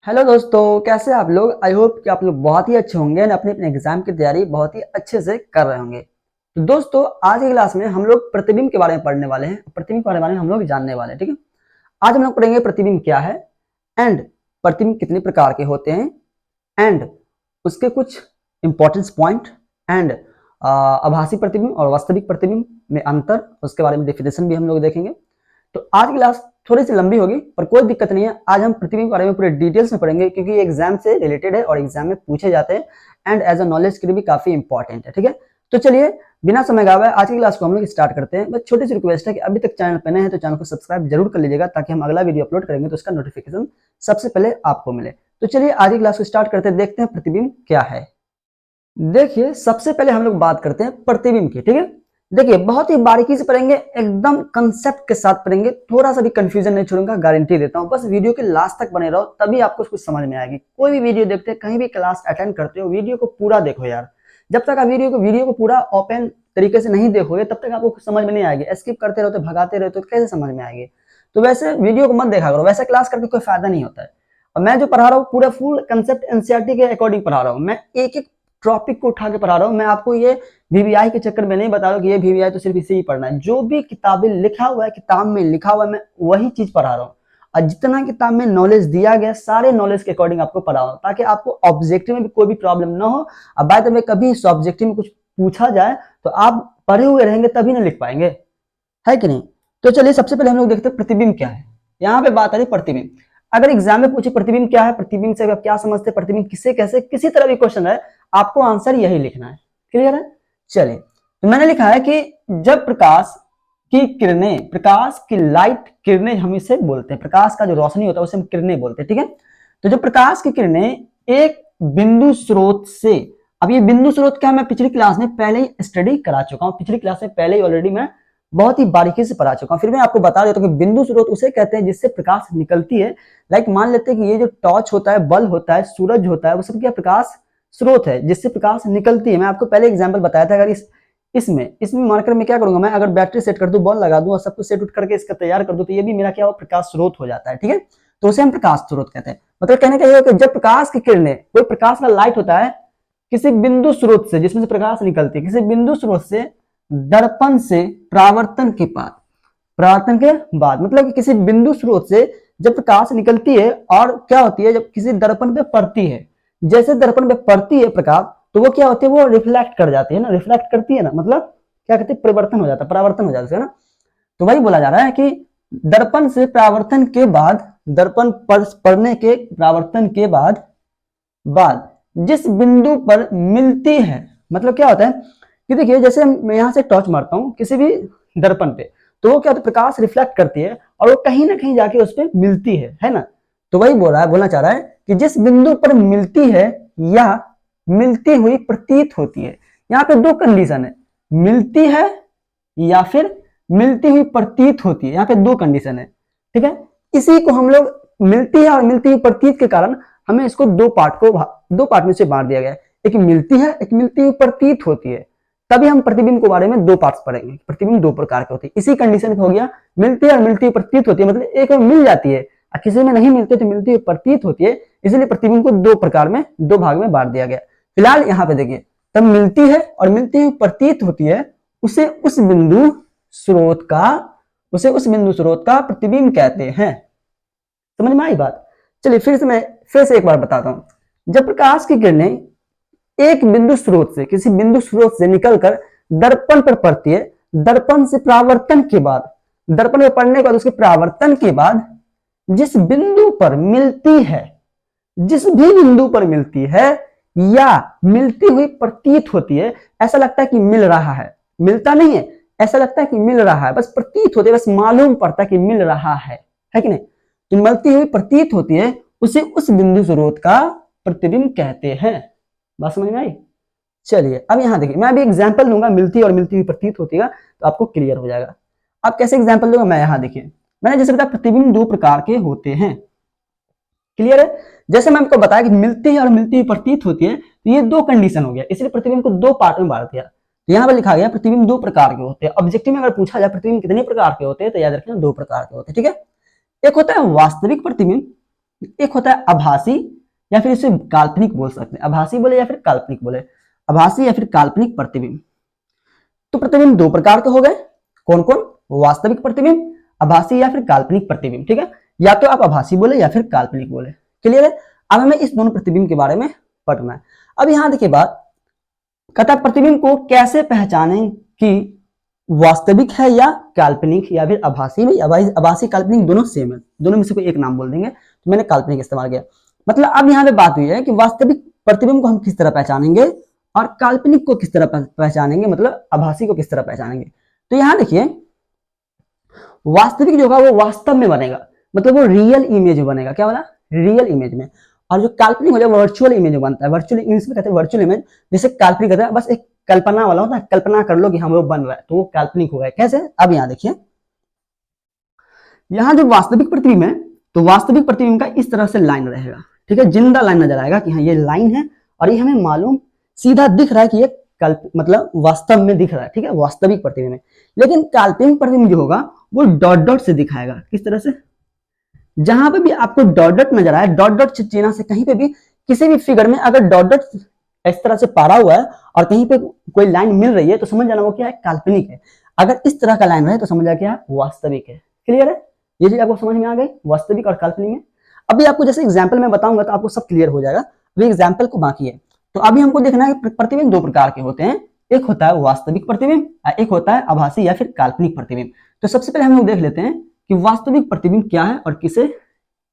Hello दोस्तों, कैसे हैं आप लोग। आई होप कि आप लोग बहुत ही अच्छे होंगे और अपने अपने एग्जाम की तैयारी बहुत ही अच्छे से कर रहे होंगे। तो दोस्तों, आज की क्लास में हम लोग प्रतिबिंब के बारे में पढ़ने वाले हैं। प्रतिबिंब के बारे में हम लोग जानने वाले हैं, ठीक है। आज हम लोग पढ़ेंगे प्रतिबिंब क्या है एंड प्रतिबिंब कितने प्रकार के होते हैं एंड उसके कुछ इंपॉर्टेंस पॉइंट एंड आभासी प्रतिबिंब और वास्तविक प्रतिबिंब में अंतर, उसके बारे में डेफिनेशन भी हम लोग देखेंगे। तो आज की क्लास थोड़ी सी लंबी होगी पर कोई दिक्कत नहीं है। आज हम प्रतिबिंब के बारे में पूरे डिटेल्स में पढ़ेंगे क्योंकि ये एग्जाम से रिलेटेड है और एग्जाम में पूछे जाते हैं एंड एज अ नॉलेज के लिए भी काफी इंपॉर्टेंट है, ठीक है। तो चलिए बिना समय गवाए आज की क्लास को हम लोग स्टार्ट करते हैं। बस छोटी सी रिक्वेस्ट है कि अभी तक चैनल पर नए हैं तो चैनल को सब्सक्राइब जरूर कर लीजिएगा ताकि हम अगला वीडियो अपलोड करेंगे तो उसका नोटिफिकेशन सबसे पहले आपको मिले। तो चलिए आज की क्लास को स्टार्ट करते हैं, देखते हैं प्रतिबिंब क्या है। देखिए, सबसे पहले हम लोग बात करते हैं प्रतिबिंब की, ठीक है। देखिए, बहुत ही बारीकी से पढ़ेंगे, एकदम कंसेप्ट के साथ पढ़ेंगे, थोड़ा सा भी कंफ्यूजन नहीं छोड़ूंगा, गारंटी देता हूं। बस वीडियो के लास्ट तक बने रहो, तभी आपको कुछ समझ में आएगी। कोई भी वीडियो देखते हैं, कहीं भी क्लास अटेंड करते हो, वीडियो को पूरा देखो यार। जब तक आप वीडियो को पूरा ओपन तरीके से नहीं देखोगे तब तक आपको समझ में नहीं आएगी। स्किप करते रहते, भगाते रहते तो कैसे समझ में आएगी। तो वैसे वीडियो को मत देखा करो, वैसे क्लास करके कोई फायदा नहीं होता है। और मैं जो पढ़ा रहा हूँ पूरा फुल कंसेप्ट एनसीईआरटी के अकॉर्डिंग पढ़ा रहा हूँ। मैं एक एक टॉपिक को उठा के पढ़ा रहा हूँ। मैं आपको ये वीवीआई के चक्कर में नहीं बता रहा हूँ कि ये वीवीआई तो सिर्फ इसे ही पढ़ना है। जो भी किताबें लिखा हुआ है, किताब में लिखा हुआ है, मैं वही चीज पढ़ा रहा हूँ। और जितना किताब में नॉलेज दिया गया सारे नॉलेज के अकॉर्डिंग आपको पढ़ा रहा हूँ ताकि आपको ऑब्जेक्टिव में भी कोई भी प्रॉब्लम ना हो। अब बाय द वे कभी ऑब्जेक्टिव में कुछ पूछा जाए तो आप पढ़े हुए रहेंगे तभी ना लिख पाएंगे, है कि नहीं। तो चलिए सबसे पहले हम लोग देखते हैं प्रतिबिंब क्या है। यहाँ पे बात आ रही प्रतिबिंब। अगर एग्जाम में पूछे प्रतिबिंब क्या है, प्रतिबिंब से आप क्या समझते हैं, प्रतिबिंब किसे कैसे, किसी तरह भी क्वेश्चन है, आपको आंसर यही लिखना है। क्लियर है। चलिए, तो मैंने लिखा है कि जब प्रकाश की किरणें, प्रकाश की लाइट किरणें हम इसे बोलते हैं, प्रकाश का जो रोशनी होता है उसे हम किरणें बोलते हैं, ठीक है। तो जब प्रकाश की किरणें एक बिंदु स्रोत से, अब ये बिंदु स्रोत क्या मैं पिछली क्लास में पहले ही स्टडी करा चुका हूं, पिछली क्लास में पहले ही ऑलरेडी मैं बहुत ही बारीकी से पढ़ा चुका हूं। फिर मैं आपको बता देता हूं कि बिंदु स्रोत उसे कहते हैं जिससे प्रकाश निकलती है। लाइक मान लेते हैं कि ये जो टॉर्च होता है, बल्ब होता है, सूरज होता है, वो सब क्या प्रकाश स्रोत है जिससे प्रकाश निकलती है। मैं आपको पहले एग्जाम्पल बताया था। अगर इसमें मार्कर में क्या करूंगा, मैं अगर बैटरी सेट कर दूं, बॉल लगा दूं और सब कुछ सेट उठ करके इसका तैयार कर दूं तो ये भी मेरा क्या हो, प्रकाश स्रोत हो जाता है, ठीक है। तो उसे हम प्रकाश स्रोत कहते हैं। मतलब कहने का ये कि जब प्रकाश की किरणें, कोई प्रकाश का लाइट होता है किसी बिंदु स्रोत से जिसमें से प्रकाश निकलती है, किसी बिंदु स्रोत से दर्पण से परावर्तन के बाद, परावर्तन के बाद मतलब कि किसी बिंदु स्रोत से जब प्रकाश निकलती है और क्या होती है, जब किसी दर्पण पे पड़ती है, जैसे दर्पण पे पड़ती है प्रकाश तो वो क्या होती है, वो रिफ्लेक्ट कर जाती है ना, रिफ्लेक्ट करती है ना, मतलब क्या कहते हैं, परिवर्तन हो जाता है, परावर्तन हो जाता है ना। तो वही बोला जा रहा है कि दर्पण से परावर्तन के बाद, दर्पण पर पड़ने के परावर्तन के बाद जिस बिंदु पर मिलती है, मतलब क्या होता है कि देखिए जैसे मैं यहां से टॉर्च मारता हूं किसी भी दर्पण पे तो वो क्या होता है, प्रकाश रिफ्लेक्ट करती है और वो कहीं ना कहीं जाके उस पर मिलती है ना। तो वही बोलना चाह रहा है कि जिस बिंदु पर मिलती है या मिलती हुई प्रतीत होती है। यहाँ पे दो कंडीशन है, मिलती है या फिर मिलती हुई प्रतीत होती है। यहाँ पे दो कंडीशन है, ठीक है। इसी को हम लोग मिलती है और मिलती हुई प्रतीत के कारण हमें इसको दो पार्ट में से बांट दिया गया है। एक मिलती है, एक मिलती हुई प्रतीत होती है। तभी हम प्रतिबिंब के बारे में दो पार्ट्स पढ़ेंगे। प्रतिबिंब दो प्रकार के होते हैं, इसी कंडीशन हो गया मिलती है और मिलती हुई प्रतीत होती है। मतलब एक में मिल जाती है और किसी में नहीं मिलती तो मिलती हुई प्रतीत होती है। इसलिए प्रतिबिंब को दो प्रकार में, दो भाग में बांट दिया गया। फिलहाल यहाँ पे देखिए, तब मिलती है और मिलती हुई प्रतीत होती है उसे उस बिंदु स्रोत का प्रतिबिंब कहते हैं। समझ में आई बात। चलिए फिर से एक बार बताता हूं। जब प्रकाश की किरणें एक बिंदु स्रोत से, किसी बिंदु स्रोत से निकलकर दर्पण पर पड़ती है, दर्पण से परावर्तन के बाद, दर्पण में पड़ने के बाद उसके परावर्तन के बाद जिस बिंदु पर मिलती है, जिस भी बिंदु पर मिलती है या मिलती हुई प्रतीत होती है, ऐसा लगता है कि मिल रहा है, मिलता नहीं है, ऐसा लगता है कि मिल रहा है, बस प्रतीत होती है, बस मालूम पड़ता है कि मिल रहा है कि नहीं। तो मिलती हुई प्रतीत होती है उसे उस बिंदु स्रोत का प्रतिबिंब कहते हैं। बात समझ में आई। चलिए अब यहां देखिए, मैं अभी एग्जांपल लूंगा मिलती और मिलती हुई प्रतीत होती है तो आपको क्लियर हो जाएगा। अब कैसे एग्जांपल दूंगा मैं, यहां देखिए मैंने जैसे बताया प्रतिबिंब दो प्रकार के होते हैं। क्लियर है। जैसे मैं आपको बताया कि मिलती है और मिलती हुई प्रतीत होती है तो ये दो कंडीशन हो गया, इसलिए प्रतिबिंब को दो पार्ट में बांट दिया। तो यहाँ पर लिखा गया प्रतिबिंब दो प्रकार के होते हैं। ऑब्जेक्टिव में अगर पूछा जाए प्रतिबिंब कितने प्रकार के होते हैं तो याद रखना दो प्रकार के होते हैं, ठीक है। एक होता है वास्तविक प्रतिबिंब एक होता है आभासी, या फिर इसे काल्पनिक बोल सकते हैं, आभासी बोले या फिर काल्पनिक बोले, आभासी या फिर काल्पनिक प्रतिबिंब। तो प्रतिबिंब दो प्रकार के हो गए, कौन कौन? वास्तविक प्रतिबिंब, आभासी या फिर काल्पनिक प्रतिबिंब। ठीक है, या तो आप आभासी बोले या फिर काल्पनिक बोले। क्लियर है? अब हमें इस दोनों प्रतिबिंब के बारे में पढ़ना है। अब यहां देखिए बात, कहता प्रतिबिंब को कैसे पहचानें कि वास्तविक है या काल्पनिक, या फिर आभासी में, आभासी काल्पनिक दोनों सेम है, दोनों में से कोई एक नाम बोल देंगे, तो मैंने काल्पनिक इस्तेमाल किया। मतलब अब यहाँ पे बात हुई है कि वास्तविक प्रतिबिंब को हम किस तरह पहचानेंगे और काल्पनिक को किस तरह पहचानेंगे, मतलब आभासी को किस तरह पहचानेंगे। तो यहाँ देखिए, वास्तविक जो होगा वो वास्तव में बनेगा, मतलब वो रियल इमेज में बनेगा। क्या बोला? रियल इमेज में। और जो काल्पनिक हो जाए वर्चुअल इमेज में बनता है। वर्चुअल इमेज में कहते हैं वर्चुअल इमेज, जैसे काल्पनिक कहते हैं बस एक कल्पना वाला होता है, कल्पना कर लो कि हम वो बन रहा है, तो वो काल्पनिक हो गया। कैसे? अब यहाँ देखिए, यहाँ जो वास्तविक प्रतिबिंब है, तो वास्तविक प्रतिबिंब का इस तरह से लाइन रहेगा। ठीक है, जिंदा लाइन नजर आएगा कि हाँ ये लाइन है, और ये हमें मालूम सीधा दिख रहा है कि ये मतलब वास्तव में दिख रहा है। ठीक है, वास्तविक प्रतिबिंब में। लेकिन काल्पनिक प्रतिबिंब जो होगा वो डॉट डॉट से दिखाएगा। किस तरह से? जहां पे भी आपको डॉट डॉट नजर आए, डॉट डॉट चिन्ह से कहीं पे भी किसी भी फिगर में अगर डॉट डॉट इस तरह से पारा हुआ है और कहीं पे कोई लाइन मिल रही है, तो समझ जाना वो क्या है? काल्पनिक है। अगर इस तरह का लाइन रहे तो समझ जाना क्या है? वास्तविक है। क्लियर है? ये चीज आपको समझ में आ गई, वास्तविक और काल्पनिक में। अभी आपको जैसे एग्जाम्पल में बताऊंगा तो आपको सब क्लियर हो जाएगा। अभी एग्जाम्पल को बाकी है। तो अभी हमको देखना है कि प्रतिबिंब दो प्रकार के होते हैं, एक होता है वास्तविक प्रतिबिंब, एक होता है आभासी या फिर काल्पनिक प्रतिबिंब। तो सबसे पहले हम लोग देख लेते हैं कि वास्तविक प्रतिबिंब क्या है और किसे,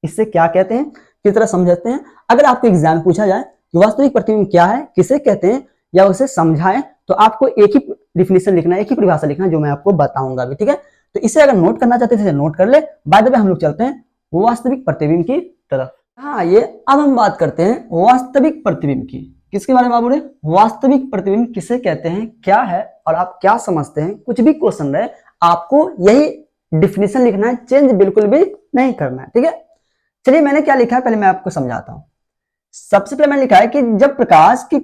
इससे क्या कहते हैं, किस तरह समझते हैं। अगर आपको एग्जाम पूछा जाए कि वास्तविक प्रतिबिंब क्या है, किसे कहते हैं, या उसे समझाएं, तो आपको एक ही डिफिनेशन लिखना है, एक ही परिभाषा लिखना है, जो मैं आपको बताऊंगा अभी। ठीक है, तो इसे अगर नोट करना चाहते थे नोट कर ले। बाद में हम लोग चलते हैं वास्तविक प्रतिबिंब की तरफ। हाँ, ये अब हम बात करते हैं वास्तविक प्रतिबिंब की। किसके बारे में बाबू रे? वास्तविक प्रतिबिंब किसे कहते हैं, क्या है, और आप क्या समझते हैं। कुछ भी क्वेश्चन रहे, आपको यही डिफिनेशन लिखना है, चेंज बिल्कुल भी नहीं करना है। ठीक है, चलिए मैंने क्या लिखा है पहले मैं आपको समझाता हूं। सबसे पहले मैंने लिखा है कि जब प्रकाश की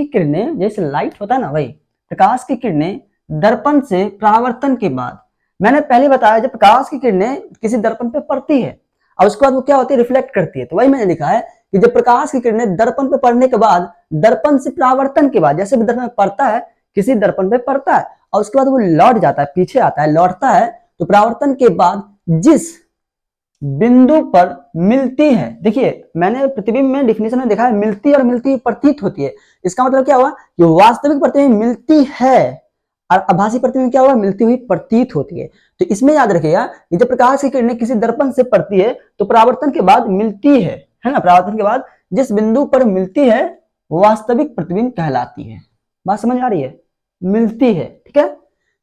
किरणें जैसे लाइट होता है ना, वही प्रकाश की किरणें दर्पण से परावर्तन के बाद, मैंने पहले बताया जब प्रकाश की किरणें किसी दर्पण पे पड़ती है और उसके बाद वो क्या होती है? रिफ्लेक्ट करती है। तो वही मैंने लिखा है कि जब प्रकाश की किरणें दर्पण पे पड़ने के बाद, दर्पण से परावर्तन के बाद, जैसे दर्पण पड़ता है, किसी दर्पण पे पड़ता है और उसके बाद वो लौट जाता है, पीछे आता है, लौटता है, तो परावर्तन के बाद जिस बिंदु पर मिलती है, देखिए मैंने प्रतिबिंब में डिफिनेशन में देखा है मिलती और मिलती प्रतीत होती है। इसका मतलब क्या हुआ कि वास्तविक प्रतिबिंब मिलती है और आभासी प्रतिबिंब क्या हुआ? मिलती हुई प्रतीत होती है। तो इसमें याद रखिएगा कि जब प्रकाश की किरणें किसी दर्पण से पड़ती है तो परावर्तन के बाद मिलती है ना, परावर्तन के बाद जिस बिंदु पर मिलती है वास्तविक प्रतिबिंब कहलाती है। बात समझ आ रही है? मिलती है। ठीक है,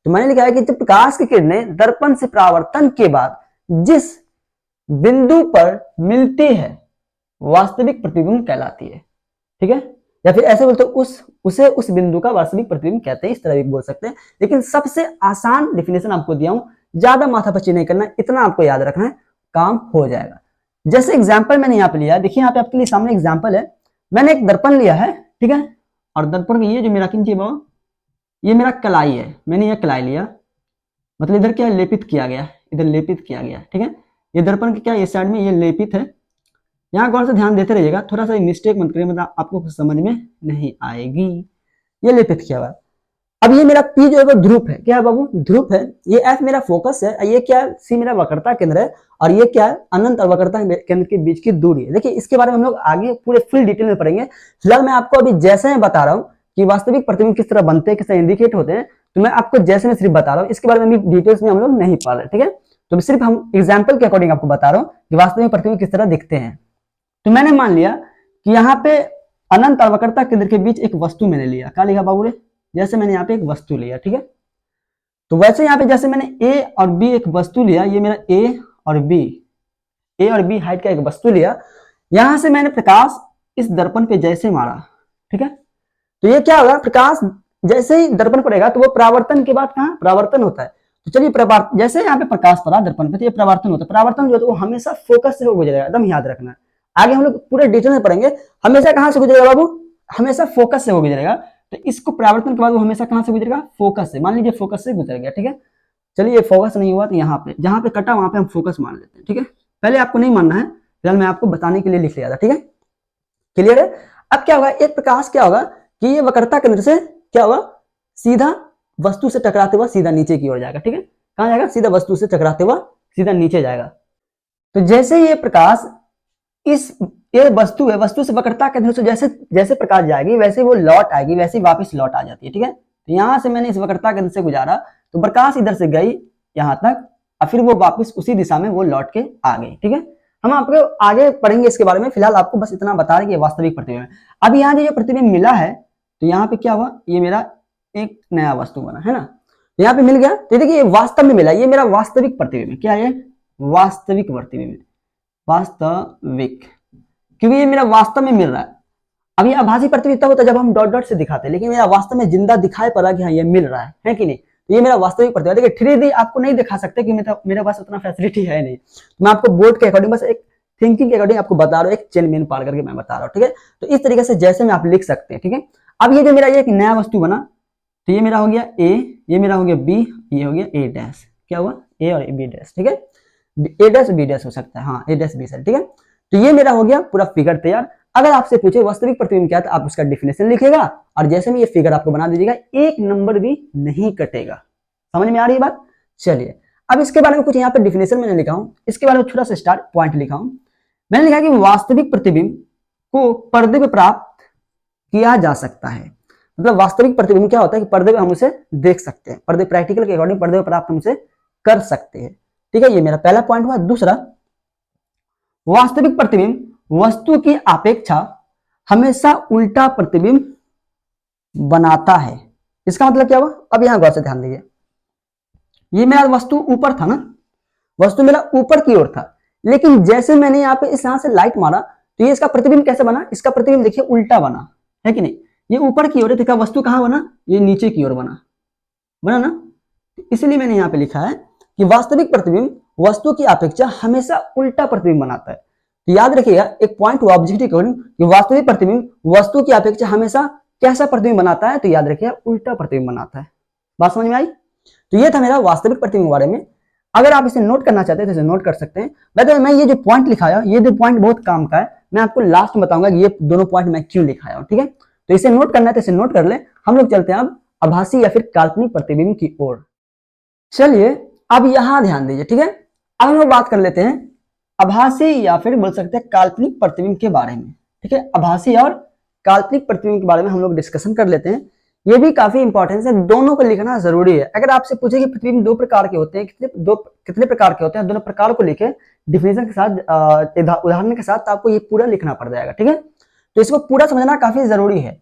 तो मैंने लिखा है कि जब प्रकाश की किरणें दर्पण से परावर्तन के बाद जिस बिंदु पर मिलती है वास्तविक प्रतिबिंब कहलाती है। ठीक है, या फिर ऐसे बोलते उसे उस बिंदु का वास्तविक प्रतिबिंब कहते हैं, इस तरह भी बोल सकते हैं। लेकिन सबसे आसान डिफिनेशन आपको दिया हूं, ज्यादा माथापच्ची नहीं करना, इतना आपको याद रखना है, काम हो जाएगा। जैसे एग्जाम्पल मैंने यहाँ पे लिया, देखिए यहाँ पे आपके लिए सामने एग्जाम्पल है। मैंने एक दर्पण लिया है, ठीक है, और दर्पण ये जो मेरा किंची बाबा, ये मेरा कलाई है, मैंने यह कलाई लिया, मतलब इधर क्या लेपित किया गया, इधर लेपित किया गया। ठीक है, ये दर्पण की क्या इस साइड में ये लेपित है। यहाँ गौर से ध्यान देते रहिएगा, थोड़ा सा मिस्टेक मत करिए, मतलब आपको समझ में नहीं आएगी। ये लेपित किया हुआ। अब ये मेरा P जो है वो ध्रुव है, क्या है बाबू? ध्रुव है। ये F मेरा फोकस है, ये क्या है? C मेरा वक्रता केंद्र है, और ये क्या है? अनंत और वक्रता केंद्र के बीच की दूरी है। देखिए इसके बारे में हम लोग आगे पूरे फुल डिटेल में पढ़ेंगे। फिलहाल मैं आपको अभी जैसे मैं बता रहा हूँ कि वास्तविक प्रतिबिंब किस तरह बनते हैं, किस तरह इंडिकेट होते हैं, तो मैं आपको जैसे मैं सिर्फ बता रहा हूँ, इसके बारे में डिटेल्स में हम लोग नहीं पढ़ रहे। ठीक है, तो सिर्फ हम एग्जाम्पल के अकॉर्डिंग आपको बता रहा हूँ कि वास्तविक प्रतिबिंब किस तरह दिखते हैं। तो मैंने मान लिया कि यहाँ पे अनंत और वक्रता केंद्र के बीच एक वस्तु मैंने लिया। क्या लिखा बाबू रे? जैसे मैंने यहाँ पे एक वस्तु लिया, ठीक है, तो वैसे यहाँ पे जैसे मैंने ए और बी एक वस्तु लिया, ये मेरा ए और बी हाइट का एक वस्तु लिया। यहां से मैंने प्रकाश इस दर्पण पे जैसे मारा, ठीक है, तो ये क्या होगा? प्रकाश जैसे ही दर्पण पड़ेगा तो वो परावर्तन के बाद कहाँ परावर्तन होता है। तो चलिए जैसे यहाँ पे प्रकाश पड़ा दर्पण पे तो ये परावर्तन होता है। परावर्तन जो है वो हमेशा फोकस से हो गुजरेगा, एकदम याद रखना है। आगे हम लोग पूरे डिटेल में पढ़ेंगे। हमेशा कहां से गुजरेगा बाबू? हमेशा फोकस से हो गुजरेगा। तो इसको परावर्तन के बाद वो हमेशा कहां से गुजरेगा? फोकस से। मान लीजिए फोकस से गुजर गया, ठीक है, चलिए ये फोकस नहीं हुआ तो यहाँ पे जहां पे कटा वहां पे हम फोकस मान लेते हैं। ठीक है, पहले आपको नहीं मानना है, फिलहाल मैं आपको बताने के लिए लिख लिया था, ठीक है, क्लियर है। अब क्या होगा, एक प्रकाश क्या होगा कि ये वक्रता केंद्र से क्या होगा, सीधा वस्तु से टकराते हुआ सीधा नीचे की ओर जाएगा, ठीक है, कहां जाएगा, सीधा वस्तु से टकराते हुआ सीधा नीचे जाएगा। तो जैसे ये प्रकाश इस ये वस्तु है, वस्तु से वक्रता केंद्र से जैसे जैसे प्रकाश जाएगी वैसे वो लौट आएगी, वैसे ही वापस लौट आ जाती है, ठीक है। तो यहां से मैंने इस वक्रता केंद्र से गुजारा तो प्रकाश इधर से गई यहां तक और फिर वो वापस उसी दिशा में वो लौट के आ गई, ठीक है। हम आपको आगे पढ़ेंगे इसके बारे में, फिलहाल आपको बस इतना बता रहे कि वास्तविक प्रतिबिंब है। अब यहाँ जो प्रतिबिंब मिला है तो यहाँ पे क्या हुआ, ये मेरा एक नया वस्तु बना है ना, यहाँ पे मिल गया। तो देखिए ये वास्तव में मिला, ये मेरा वास्तविक प्रतिबिंब है। क्या है, वास्तविक प्रतिबिंब, वास्तविक, क्योंकि ये मेरा वास्तव में मिल रहा है। अब ये आभासी प्रतिबिंब तब होता है जब हम डॉट डॉट से दिखाते हैं, लेकिन मेरा वास्तव में जिंदा दिखाई पड़ा कि हाँ ये मिल रहा है कि नहीं। तो ये मेरा वास्तविक प्रतिबिंब। देखिए 3D आपको नहीं दिखा सकते कि मेरे पास उतना फैसिलिटी है नहीं, तो मैं आपको बोर्ड के अकॉर्डिंग बस एक थिंकिंग के अकॉर्डिंग आपको बता रहा हूँ, एक चेन मेन पार करके मैं बता रहा हूँ, ठीक है। तो इस तरीके से जैसे में आप लिख सकते हैं, ठीक है। अब ये जो मेरा एक नया वस्तु बना, तो ये मेरा हो गया ए, ये मेरा हो गया बी, ये हो गया ए डैश, क्या हुआ, ए और बी डैश, ठीक है, ए डैश बी डैश हो सकता है, हाँ ए डैश बी डैश, ठीक है। तो ये मेरा हो गया पूरा फिगर तैयार। अगर आपसे पूछे वास्तविक प्रतिबिंब क्या है तो आप उसका डिफिनेशन लिखेगा और जैसे में ये फिगर आपको बना दीजिएगा, एक नंबर भी नहीं कटेगा। समझ में आ रही है बात। चलिए अब इसके बारे में कुछ यहाँ पे डिफिनेशन मैंने लिखा हूं, इसके बारे में थोड़ा सा स्टार्ट पॉइंट लिखा हूं। मैंने लिखा कि वास्तविक प्रतिबिंब को पर्दे पे प्राप्त किया जा सकता है। मतलब वास्तविक प्रतिबिंब क्या होता है कि पर्दे पे हम उसे देख सकते हैं, पर्दे प्रैक्टिकल के अकॉर्डिंग पर्दे पे प्राप्त हम उसे कर सकते हैं, ठीक है। ये मेरा पहला पॉइंट हुआ। दूसरा, वास्तविक प्रतिबिंब वस्तु की अपेक्षा हमेशा उल्टा प्रतिबिंब बनाता है। इसका मतलब क्या हुआ, अब यहां गौर से ध्यान दीजिए, ये मेरा वस्तु ऊपर था ना, वस्तु मेरा ऊपर की ओर था, लेकिन जैसे मैंने यहाँ पे इस यहां से लाइट मारा तो ये इसका प्रतिबिंब कैसे बना, इसका प्रतिबिंब देखिए उल्टा बना है कि नहीं। ये ऊपर की ओर है, देखा वस्तु कहां बना, ये नीचे की ओर बना ना। इसलिए मैंने यहाँ पे लिखा है कि वास्तविक प्रतिबिंब वस्तु की अपेक्षा हमेशा उल्टा प्रतिबिंब बनाता है। तो याद रखिएगा एक पॉइंट हुआ ऑब्जेक्टिव कि वास्तविक प्रतिबिंब वस्तु की अपेक्षा हमेशा कैसा प्रतिबिंब बनाता है, तो याद रखिएगा उल्टा प्रतिबिंब बनाता है। बात समझ में आई। तो ये था मेरा वास्तविक प्रतिबिंब के बारे में। अगर आप इसे नोट करना चाहते हैं तो इसे नोट कर सकते हैं। वैसे मैं ये जो पॉइंट लिखाया, ये जो पॉइंट बहुत काम का है, मैं आपको लास्ट में बताऊंगा कि ये दोनों पॉइंट मैं क्यों लिखाया हूं, ठीक है। तो इसे नोट करना है तो इसे नोट कर ले। हम लोग चलते हैं अब आभासी या फिर काल्पनिक प्रतिबिंब की ओर। चलिए अब यहां ध्यान दीजिए, ठीक है। अब हम लोग बात कर लेते हैं आभासी या फिर बोल सकते हैं काल्पनिक प्रतिबिंब के बारे में, ठीक है। आभासी और काल्पनिक प्रतिबिंब के बारे में हम लोग डिस्कशन कर लेते हैं। ये भी काफी इंपॉर्टेंस है, दोनों को लिखना जरूरी है। अगर आपसे पूछे कि प्रतिबिंब दो प्रकार के होते हैं, कितने प्रकार के होते हैं, दोनों प्रकार को लिखे डिफिनेशन के साथ, उदाहरण के साथ, तो आपको ये पूरा लिखना पड़ जाएगा, ठीक है। तो इसको पूरा समझना काफी जरूरी है।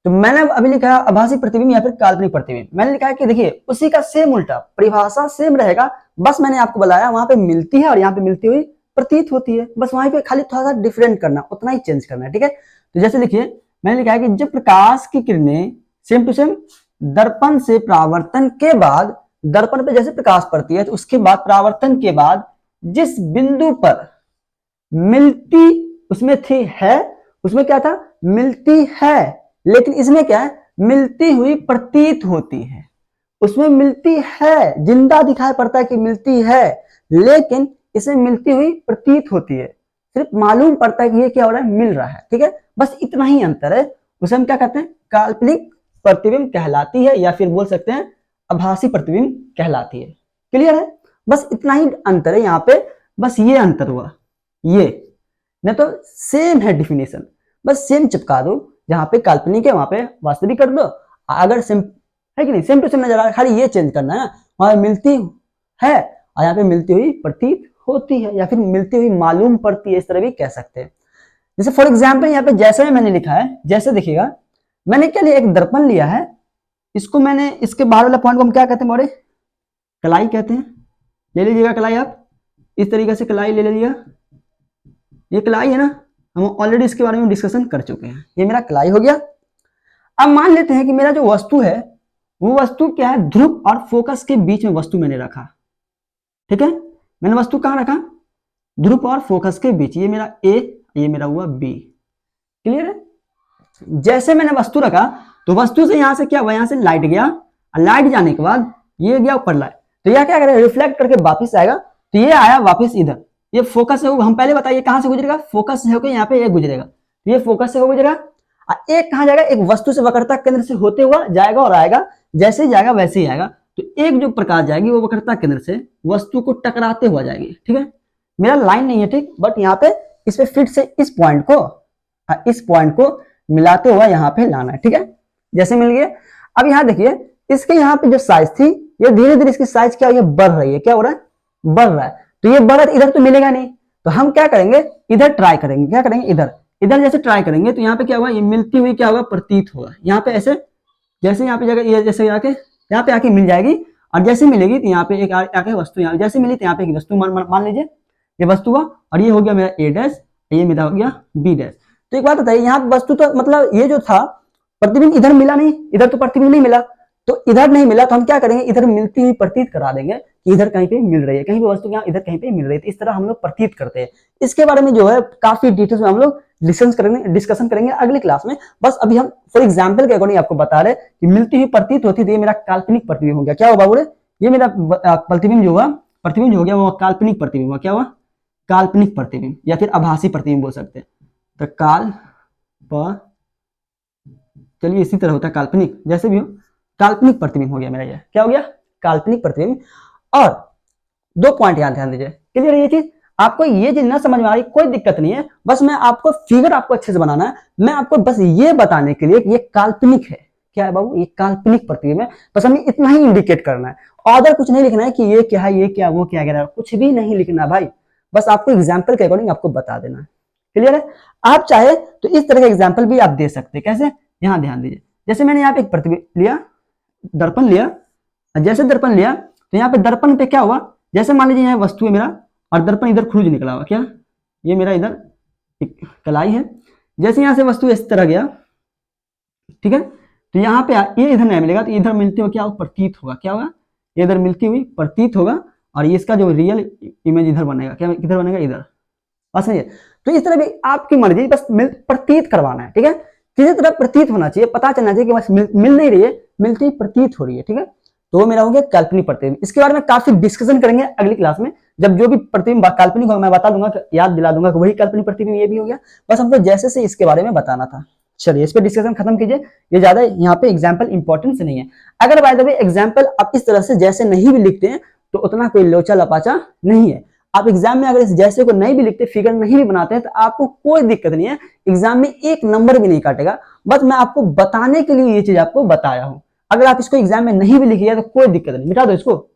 तो मैंने अभी लिखा है आभासी प्रतिबिंब या फिर काल्पनिक प्रतिबिंब। मैंने लिखा है कि देखिए उसी का सेम उल्टा, परिभाषा सेम रहेगा, बस मैंने आपको बताया वहां पे मिलती है और यहाँ पे मिलती हुई प्रतीत होती है, बस वहां पे खाली थोड़ा सा डिफरेंट करना, उतना ही चेंज करना है, ठीक है। तो जैसे लिखिए मैंने लिखा है कि जब प्रकाश की किरणें सेम टू सेम दर्पण से परावर्तन के बाद, दर्पण पे जैसे प्रकाश पड़ती है तो उसके बाद परावर्तन के बाद जिस बिंदु पर मिलती, उसमें थी है, उसमें क्या था, मिलती है, लेकिन इसमें क्या है, मिलती हुई प्रतीत होती है। उसमें मिलती है, जिंदा दिखाई पड़ता है कि मिलती है, लेकिन इसमें मिलती हुई प्रतीत होती है, सिर्फ मालूम पड़ता है कि ये क्या हो रहा है, मिल रहा है, ठीक है। बस इतना ही अंतर है। उसे हम क्या कहते हैं, काल्पनिक प्रतिबिंब कहलाती है या फिर बोल सकते हैं आभासी प्रतिबिंब कहलाती है। क्लियर है, बस इतना ही अंतर है यहाँ पे, बस ये अंतर हुआ, ये नहीं तो सेम है डिफिनेशन, बस सेम चिपका दो, जहां पे काल्पनिक है वहां पे वास्तविक कर दो। अगर सेम है कि नहीं, सेम टू सेम नजर आ रहा है, खाली ये चेंज करना है, वहां मिलती है और यहाँ पे मिलती हुई प्रतीत होती है या फिर मिलती हुई मालूम पड़ती है, इस तरह भी कह सकते हैं। जैसे फॉर एग्जाम्पल यहाँ पे जैसे मैंने लिखा है, जैसे देखिएगा मैंने क्या लिया, एक दर्पण लिया है, इसको मैंने, इसके बाहर वाला पॉइंट को हम क्या कहते हैं, बड़े कलाई कहते हैं। ले लीजिएगा कलाई, आप इस तरीके से कलाई ले लीजिएगा, ये कलाई है ना, हम ऑलरेडी इसके बारे में डिस्कशन कर चुके हैं। ये मेरा कलाई हो गया। अब मान लेते हैं कि मेरा जो वस्तु है वो वस्तु क्या है, ध्रुव और फोकस के बीच में वस्तु मैंने रखा, ठीक है। मैंने वस्तु कहां रखा, ध्रुव और फोकस के बीच, ये मेरा ए, ये मेरा हुआ बी। क्लियर है। जैसे मैंने वस्तु रखा तो वस्तु से यहां से क्या हुआ, यहां से लाइट गया, और लाइट जाने के बाद ये गया ऊपर लाइट, तो यह क्या करेगा, रिफ्लेक्ट करके वापिस आएगा, तो ये आया वापिस इधर, ये फोकस से हम पहले बताइए कहां से गुजरेगा, फोकस से होकर यहाँ पे ये गुजरेगा, तो ये फोकस से हो गुजरेगा। एक कहां जाएगा, एक वस्तु से वक्रता केंद्र से होते हुआ जाएगा और आएगा, जैसे ही जाएगा वैसे ही आएगा। तो एक जो प्रकाश जाएगी वो वक्रता केंद्र से वस्तु को टकराते हुआ जाएगी, ठीक है। मेरा लाइन नहीं है ठीक, बट यहाँ पे इस पे फिट से इस पॉइंट को मिलाते हुआ यहाँ पे लाना है, ठीक है। जैसे मिल गया। अब यहाँ देखिए इसके यहाँ पे जो साइज थी, ये धीरे धीरे इसकी साइज क्या हो, ये बढ़ रही है, क्या हो रहा है, बढ़ रहा है। तो ये बढ़ इधर तो मिलेगा नहीं, तो हम क्या करेंगे, इधर ट्राई करेंगे, क्या करेंगे, इधर जैसे ट्राई करेंगे तो यहाँ पे क्या होगा, ये मिलती हुई क्या होगा, प्रतीत होगा। यहाँ पे ऐसे जैसे यहाँ पे जगह ये जैसे यहाँ पे आके मिल जाएगी, और जैसे मिलेगी तो यहाँ पे एक आके वस्तु, यहाँ जैसे मिली तो यहाँ पे एक वस्तु मान लीजिए ये वस्तु हुआ, और ये हो गया मेरा ए डैश, ये मेरा हो गया बी डैश। तो एक बात बताइए, यहाँ वस्तु तो मतलब ये जो था प्रतिबिंब इधर मिला नहीं, इधर तो प्रतिबिंब नहीं मिला, तो इधर नहीं मिला तो हम क्या करेंगे, इधर मिलती हुई प्रतीत करा देंगे कि इधर कहीं पे मिल रही है, कहीं पे वस्तु यहाँ इधर कहीं पे मिल रही है। तो इस तरह हम लोग प्रतीत करते हैं। इसके बारे में जो है काफी डिटेल्स में हम लोग डिस्कशन करेंगे अगली क्लास में। बस अभी हम फॉर एग्जाम्पल के अकॉर्डिंग आपको बता रहे कि मिलती हुई प्रतीत होती थी, ये मेरा काल्पनिक प्रतिबिंब हो गया। क्या हुआ बाबू रे, ये मेरा प्रतिबिंब जो हो गया वो काल्पनिक प्रतिबिंब हुआ। क्या हुआ, काल्पनिक प्रतिबिंब, या फिर आभासी प्रतिबिंब बोल सकते हैं। तो चलिए इसी तरह होता है काल्पनिक, जैसे भी हो काल्पनिक प्रतिबिंब हो गया मेरा, ये क्या हो गया, काल्पनिक प्रतिबिंब। और दो पॉइंट यहाँ ध्यान दीजिए, क्लियर है ये चीज, आपको ये चीज ना समझ में आ रही कोई दिक्कत नहीं है, बस मैं आपको फिगर आपको अच्छे से बनाना है। मैं आपको बस ये बताने के लिए कि ये काल्पनिक है। क्या है बाबू, ये काल्पनिक प्रतिबिंब है, बस हमें इतना ही इंडिकेट करना है। अदर कुछ नहीं लिखना है कि ये क्या है, ये क्या, वो क्या है, कुछ भी नहीं लिखना भाई, बस आपको एग्जाम्पल के अकॉर्डिंग आपको बता देना है। क्लियर है। आप चाहे तो इस तरह का एग्जाम्पल भी आप दे सकते हैं। कैसे, यहाँ ध्यान दीजिए, जैसे मैंने यहाँ पे एक प्रतिबिंब लिया, दर्पण लिया, जैसे दर्पण लिया तो यहाँ पे दर्पण पे क्या हुआ, जैसे मान लीजिए यहाँ वस्तु है मेरा और दर्पण इधर खुरुज निकला हुआ, क्या ये मेरा इधर एक कलाई है, जैसे यहाँ से वस्तु इस तरह गया, ठीक है, तो यहाँ पे ये इधर नहीं मिलेगा, तो इधर मिलते हुए क्या प्रतीत होगा, क्या होगा, ये इधर मिलती हुई प्रतीत होगा, और ये इसका जो रियल इमेज इधर बनेगा, क्या किधर बनेगा, इधर। बस है। तो इस तरह भी आपकी मर्जी, बस प्रतीत करवाना है, ठीक है, किसी तरह प्रतीत होना चाहिए, पता चलना चाहिए कि बस मिल नहीं रही है, मिलती प्रतीत हो रही है, ठीक है। तो वो मेरा हो गया काल्पनिक प्रतिबिंब। इसके बारे में काफी डिस्कशन करेंगे अगली क्लास में, जब जो भी प्रतिबिंब काल्पनिक होगा मैं बता दूंगा, याद दिला दूंगा कि वही काल्पनिक प्रतिबिंब ये भी हो गया। बस हमको जैसे से इसके बारे में बताना था। चलिए इस पे डिस्कशन खत्म कीजिए, ये ज्यादा यहाँ पे एग्जाम्पल इंपॉर्टेंट नहीं है। अगर बाय द वे एग्जाम्पल आप इस तरह से जैसे नहीं भी लिखते हैं तो उतना कोई लोचा लपाचा नहीं है। आप एग्जाम में अगर इस जैसे को नहीं भी लिखते, फिगर नहीं भी बनाते हैं, तो आपको कोई दिक्कत नहीं है, एग्जाम में एक नंबर भी नहीं काटेगा। बस मैं आपको बताने के लिए ये चीज आपको बताया हूं। अगर आप इसको एग्जाम में नहीं भी लिखिएगा तो कोई दिक्कत नहीं, मिटा दो इसको,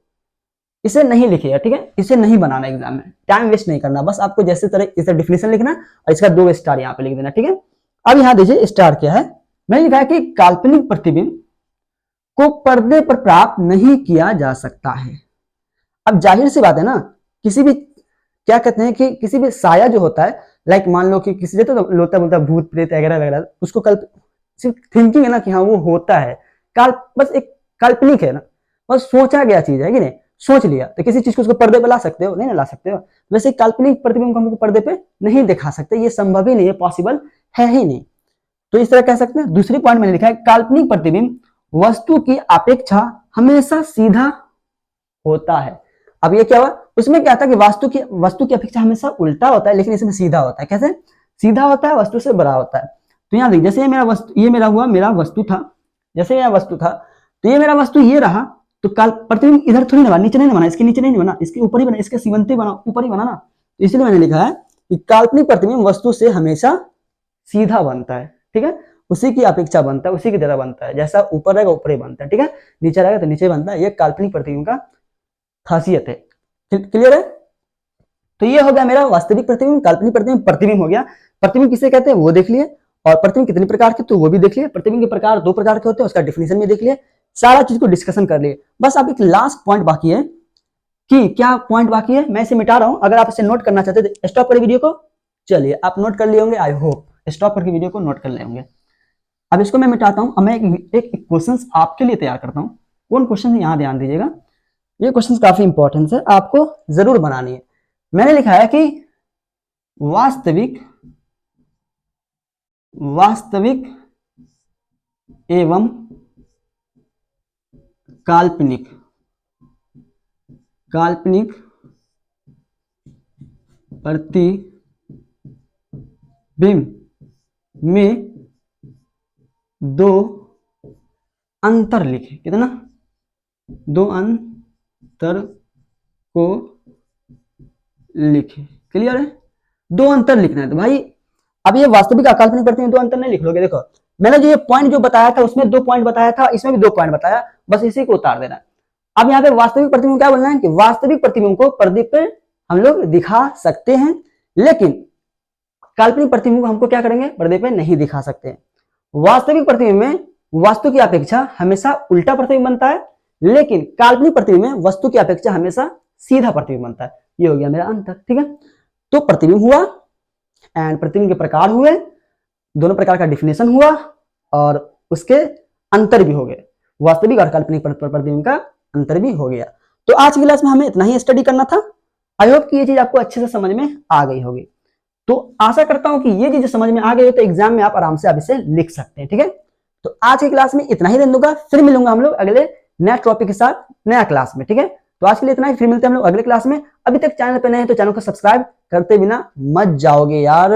इसे नहीं लिखिएगा, ठीक है, इसे नहीं बनाना एग्जाम में, टाइम वेस्ट नहीं करना। बस आपको जैसे तरह इसे डिफिनेशन लिखना और इसका 2 स्टार यहाँ पे लिख देना, ठीक है। अब यहाँ देखिए स्टार क्या है, मैंने लिखा है कि काल्पनिक प्रतिबिंब को पर्दे पर प्राप्त नहीं किया जा सकता है। अब जाहिर सी बात है ना, किसी भी क्या कहते हैं कि किसी भी साया जो होता है, लाइक मान लो कि किसी जैसे तो लोता बोलता भूत प्रेत वगैरह वगैरह, उसको सिर्फ थिंकिंग है ना कि हाँ वो होता है, बस एक काल्पनिक है ना, बस सोचा गया चीज है कि नहीं, सोच लिया, तो किसी चीज को उसको पर्दे पे ला सकते हो, नहीं ना ला सकते हो। वैसे काल्पनिक प्रतिबिंब को हम पर्दे पे नहीं दिखा सकते, ये संभव ही नहीं है, पॉसिबल है ही नहीं। तो इस तरह कह सकते हैं। दूसरी पॉइंट मैंने लिखा है, काल्पनिक प्रतिबिंब वस्तु की अपेक्षा हमेशा सीधा होता है। अब ये क्या हुआ, उसमें क्या था कि वस्तु की अपेक्षा हमेशा उल्टा होता है, लेकिन इसमें सीधा होता है। कैसे सीधा होता है, वस्तु से बड़ा होता है। तो यहाँ देखिए, जैसे ये मेरा वस्तु था, जैसे यह वस्तु था, तो ये मेरा वस्तु ये रहा, तो प्रतिबिंब इधर थोड़ी ना बना, नीचे नहीं बना, इसके नीचे नहीं बना, इसके ऊपर ही बना, इसके सीमंते बना, ऊपर ही बना ना। तो इसलिए मैंने लिखा है कि काल्पनिक प्रतिबिंब वस्तु से हमेशा सीधा बनता है, ठीक है, उसी की अपेक्षा बनता है, उसी की तरह बनता है, जैसा ऊपर रहेगा ऊपर ही बनता है, ठीक है, नीचे रहेगा तो नीचे बनता है। ये काल्पनिक प्रतिबिंब का खासियत है। क्लियर है। तो ये हो गया मेरा वास्तविक प्रतिबिंब, काल्पनिक प्रतिबिंब हो गया। प्रतिबिंब किसे कहते हैं वो देख लिए, और प्रतिबिंब कितने प्रकार के तो वो भी देख लिए। प्रतिबिंब के प्रकार 2 प्रकार के होते हैं, उसका डिफिनेशन भी देख लिए, सारा चीज को डिस्कशन कर लिए। बस अब एक लास्ट पॉइंट बाकी है, कि क्या पॉइंट बाकी है, मैं इसे मिटा रहा हूं। अगर आप इसे नोट करना चाहते हैं तो स्टॉप करिए वीडियो को। चलिए आप नोट कर लिए होंगे, आई होप स्टॉप करके वीडियो को नोट कर ले होंगे। अब इसको मैं मिटाता हूं। अब मैं एक क्वेश्चन आपके लिए तैयार करता हूं। कौन क्वेश्चन है, यहां ध्यान दीजिएगा, ये क्वेश्चन काफी इंपॉर्टेंट है, आपको जरूर बनानी है। मैंने लिखा है कि वास्तविक एवं काल्पनिक प्रतिबिंब में दो अंतर लिखे। कितना? दो अंतर को लिखे। क्लियर है? दो अंतर लिखना है। तो भाई अब ये वास्तविक और काल्पनिक प्रतिबिंब दो अंतर नहीं लिख लोगे। देखो मैंने जो ये पॉइंट जो बताया था उसमें 2 पॉइंट बताया था, इसमें भी 2 पॉइंट बताया, बस इसी को उतार देना है। अब यहाँ पे वास्तविक प्रतिबिंब क्या बोलना है कि वास्तविक प्रतिबिंब को पर्दे पे हम लोग दिखा सकते हैं, लेकिन काल्पनिक प्रतिबिंब को हमको क्या करेंगे? पर्दे पे नहीं दिखा सकते हैं। वास्तविक प्रतिबिंब में वस्तु की अपेक्षा हमेशा उल्टा प्रतिबिंब बनता है, लेकिन काल्पनिक प्रतिबिंब में वस्तु की अपेक्षा हमेशा सीधा प्रतिबिंब बनता है। ये हो गया मेरा अंतर। ठीक है, तो प्रतिबिंब हुआ एंड प्रतिबिंब के प्रकार हुए, दोनों प्रकार का डिफिनेशन हुआ और उसके अंतर भी हो गए। वास्तविक और काल्पनिक प्रतिबिंब का अंतर भी हो गया। तो आज की क्लास में हमें इतना ही स्टडी करना था। आई होप कि ये चीज आपको अच्छे से समझ में आ गई होगी। तो आशा करता हूं कि ये चीज समझ में आ गई हो तो एग्जाम में आप आराम से अब इसे लिख सकते हैं। ठीक है, तो आज की क्लास में इतना ही देन दूंगा, फिर मिलूंगा हम लोग अगले नया टॉपिक के साथ नया क्लास में। ठीक है, तो आज के लिए इतना ही, फिर मिलते हैं हम लोग अगले क्लास में। अभी तक चैनल पे नए हैं तो चैनल को सब्सक्राइब करते बिना मत जाओगे यार।